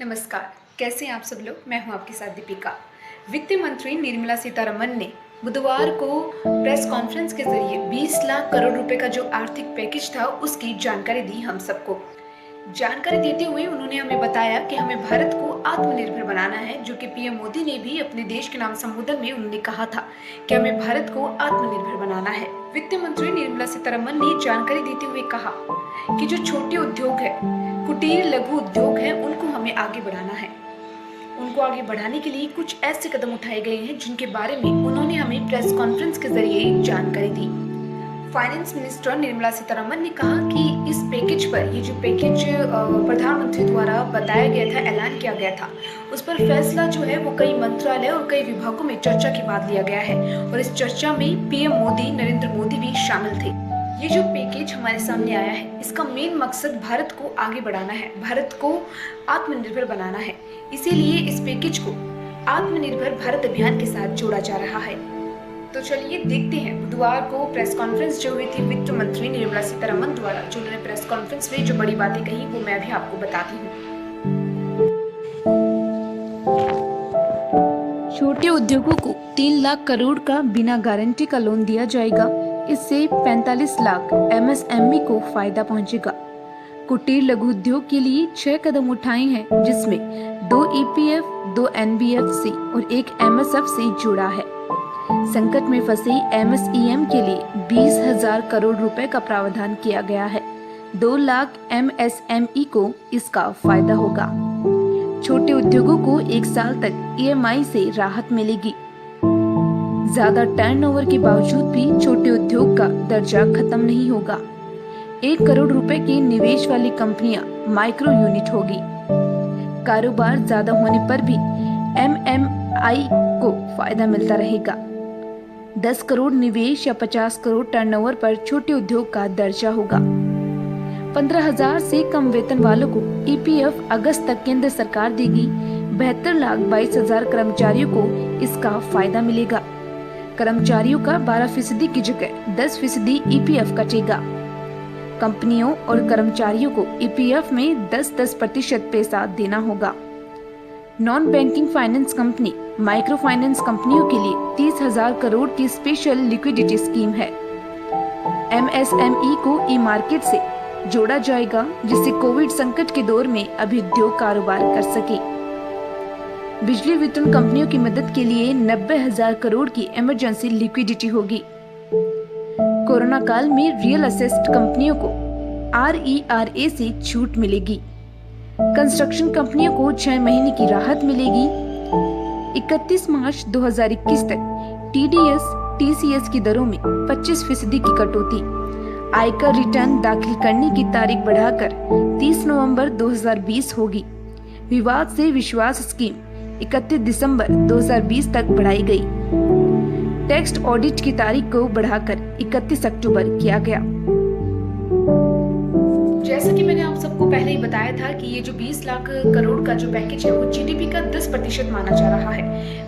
नमस्कार, कैसे हैं आप सब लोग। मैं हूं आपके साथ दीपिका। वित्त मंत्री निर्मला सीतारमण ने बुधवार को प्रेस कॉन्फ्रेंस के जरिए 20 लाख करोड़ रुपए का जो आर्थिक पैकेज था उसकी जानकारी दी हम सबको। जानकारी देते हुए उन्होंने हमें बताया कि हमें भारत को आत्मनिर्भर बनाना है, जो कि पीएम मोदी ने भी अपने देश के नाम संबोधन में उन्होंने कहा था कि हमें भारत को आत्मनिर्भर बनाना है। वित्त मंत्री निर्मला सीतारमण ने जानकारी देते हुए कहा कि जो छोटे उद्योग है, कुटीर लघु उद्योग है, उनको हमें आगे बढ़ाना है। उनको आगे बढ़ाने के लिए कुछ ऐसे कदम उठाए गए हैं जिनके बारे में उन्होंने हमें प्रेस कॉन्फ्रेंस के जरिए जानकारी दी। फाइनेंस मिनिस्टर निर्मला सीतारमण ने कहा कि इस पैकेज पर, ये जो पैकेज प्रधानमंत्री द्वारा बताया गया था, ऐलान किया गया था, उस पर फैसला जो है वो कई मंत्रालय और कई विभागों में चर्चा के बाद लिया गया है और इस चर्चा में पीएम मोदी, नरेंद्र मोदी भी शामिल थे। ये जो पैकेज हमारे सामने आया है, इसका मेन मकसद भारत को आगे बढ़ाना है, भारत को आत्मनिर्भर बनाना है। इसीलिए इस पैकेज को आत्मनिर्भर भारत अभियान के साथ जोड़ा जा रहा है। तो चलिए देखते हैं बुधवार को प्रेस कॉन्फ्रेंस जो हुई थी वित्त मंत्री निर्मला सीतारमण द्वारा, जो उन्होंने प्रेस कॉन्फ्रेंस में जो बड़ी बातें कही वो मैं भी आपको बताती हूँ। छोटे उद्योगों को 3 लाख करोड़ का बिना गारंटी का लोन दिया जाएगा। इससे 45 लाख एमएसएमई को फायदा पहुंचेगा। कुटीर लघु उद्योग के लिए 6 कदम उठाए हैं, जिसमें 2 ईपीएफ, 2 एनबीएफसी और 1 एमएसएफसी जुड़ा है। संकट में फंसे एमएसईएम के लिए 20,000 करोड़ रुपए का प्रावधान किया गया है। 2 लाख एमएसएमई को इसका फायदा होगा। छोटे उद्योगों को 1 साल तक ईएमआई से राहत मिलेगी। ज्यादा टर्नओवर के बावजूद भी छोटे उद्योग का दर्जा खत्म नहीं होगा। 1 करोड़ रुपए के निवेश वाली कंपनियां माइक्रो यूनिट होगी। कारोबार ज्यादा होने पर भी एमएमआई को फायदा मिलता रहेगा। 10 करोड़ निवेश या 50 करोड़ टर्नओवर पर छोटे उद्योग का दर्जा होगा। 15,000 से कम वेतन वालों को ईपीएफ अगस्त तक केंद्र सरकार देगी। 72,22,000 कर्मचारियों को इसका फायदा मिलेगा। कर्मचारियों का 12% की जगह 10% ईपीएफ कटेगा। कंपनियों और कर्मचारियों को ईपीएफ में 10% पैसा देना होगा। Non banking finance company, micro finance कंपनियों के लिए 30,000 करोड़ की स्पेशल लिक्विडिटी स्कीम है। एमएसएमई को ई मार्केट से जोड़ा जाएगा, जिससे कोविड संकट के दौर में अभी उद्योग कारोबार कर सके। बिजली वितरण कंपनियों की मदद के लिए 90,000 करोड़ की इमरजेंसी लिक्विडिटी होगी। कोरोना काल में रियल एस्टेट कंपनियों को RERA से छूट मिलेगी। कंस्ट्रक्शन कंपनियों को 6 महीने की राहत मिलेगी। 31 मार्च 2021 तक TDS, TCS की दरों में 25% की कटौती। आयकर रिटर्न दाखिल करने की तारीख बढ़ाकर 30 नवंबर 2020 होगी। विवाद से विश्वास स्कीम 31 दिसंबर 2020 तक बढ़ाई गई। टैक्स ऑडिट की तारीख को बढ़ाकर 31 अक्टूबर किया गया। जैसा कि मैंने आप सबको पहले ही बताया था कि ये जो 20 लाख करोड़ का जो पैकेज है वो जीडीपी का 10% माना जा रहा है।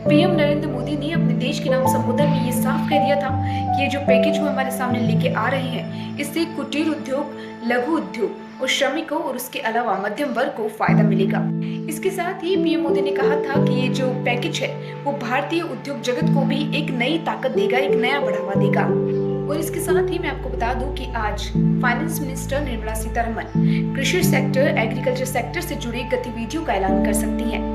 पीएम नरेंद्र मोदी ने अपने देश के नाम संबोधन में ये साफ कह दिया था कि ये जो पैकेज वो हमारे सामने लेके आ रहे हैं, इससे कुटीर उद्योग, लघु उद्योग और श्रमिकों और उसके अलावा मध्यम वर्ग को फायदा मिलेगा। इसके साथ ही पीएम मोदी ने कहा था कि ये जो पैकेज है वो भारतीय उद्योग जगत को भी एक नई ताकत देगा, एक नया बढ़ावा देगा। और इसके साथ ही मैं आपको बता दूं कि आज फाइनेंस मिनिस्टर निर्मला सीतारमण कृषि सेक्टर, एग्रीकल्चर सेक्टर से जुड़ी गतिविधियों का ऐलान कर सकती हैं।